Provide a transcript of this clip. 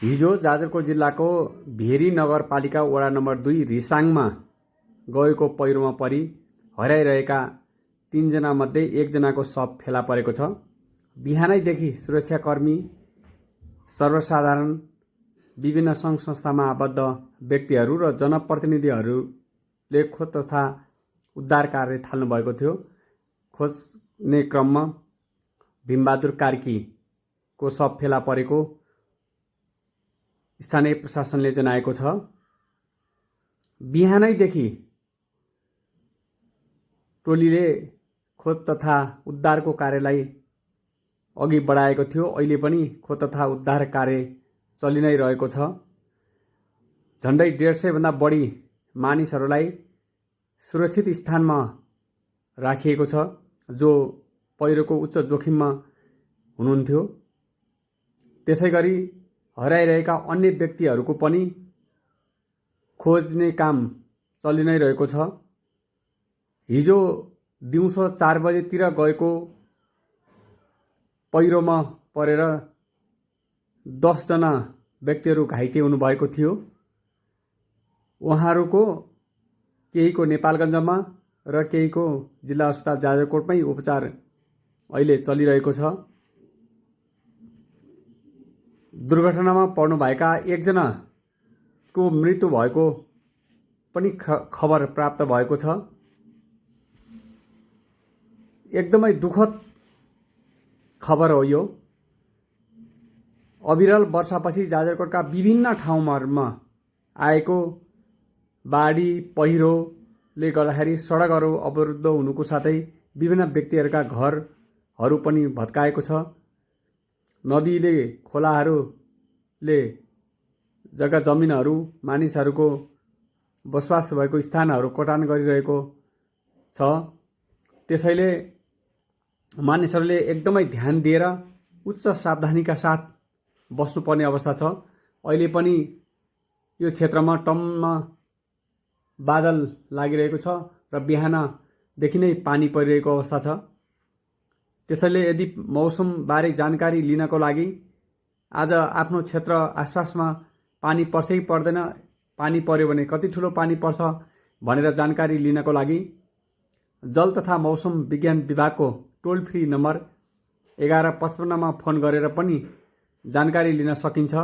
हिजो जाजरकोट जिल्लाको भेरी नगरपालिका वडा नम्बर 2 रिसाङमा गएको पहिरोमा परि हराइरहेका 3 जना मध्ये 1 जनाको शव फेला परेको छ। बिहानैदेखि सुरक्षाकर्मी, सर्वसाधारण, विभिन्न सङ्घ संस्थामा आबद्ध व्यक्तिहरू र जनप्रतिनिधिहरूले खोज तथा उद्धार कार्य थाल्नु भएको थियो। खोज्ने क्रममा भीमबहादुर कार्कीको शव फेला परेको स्थानीय प्रशासनले जनाएको छ। बिहानैदेखि टोलीले खोज तथा उद्धारको कार्यलाई अघि बढाएको थियो। अहिले पनि खोज तथा उद्धार कार्य चलि नै रहेको छ। झन्डै 150 भन्दा बढी मानिसहरूलाई सुरक्षित स्थानमा राखिएको छ, जो पहिरोको उच्च जोखिममा हुनुहुन्थ्यो। त्यसैगरी हराइरहेका अन्य व्यक्तिहरूको पनि खोज्ने काम चलि नै रहेको छ। हिजो दिउँसो 4 बजेतिर गएको पहिरोमा परेर 10 जना व्यक्तिहरू घाइते हुनुभएको थियो। उहाँहरूको केहीको नेपालगञ्जमा र केहीको जिल्ला अस्पताल जाजरकोटमै उपचार अहिले चलिरहेको छ। दुर्घटनामा पर्नुभएका 1 जनाको मृत्यु भएको पनि खबर प्राप्त भएको छ। एकदमै दुःखद खबर हो यो। अविरल वर्षापछि जाजरकोटका विभिन्न ठाउँहरूमा आएको बाढी पहिरोले गर्दाखेरि सडकहरू अवरुद्ध हुनुको साथै विभिन्न व्यक्तिहरूका घरहरू पनि भत्काएको छ। नदीले, खोलाहरूले जग्गा जमिनहरू, मानिसहरूको बसोबास भएको स्थानहरू कटान गरिरहेको छ। त्यसैले मानिसहरूले एकदमै ध्यान दिएर उच्च सावधानीका साथ बस्नुपर्ने अवस्था छ। अहिले पनि यो क्षेत्रमा टम्म बादल लागिरहेको छ र बिहानदेखि नै पानी परिरहेको अवस्था छ। त्यसैले यदि मौसमबारे जानकारी लिनको लागि आज आफ्नो क्षेत्र आसपासमा पानी पर्छ कि पर्दैन, पानी पर्यो भने कति ठुलो पानी पर्छ भनेर जानकारी लिनको लागि जल तथा मौसम विज्ञान विभागको टोल फ्री नम्बर 1155 मा फोन गरेर पनि जानकारी लिन सकिन्छ।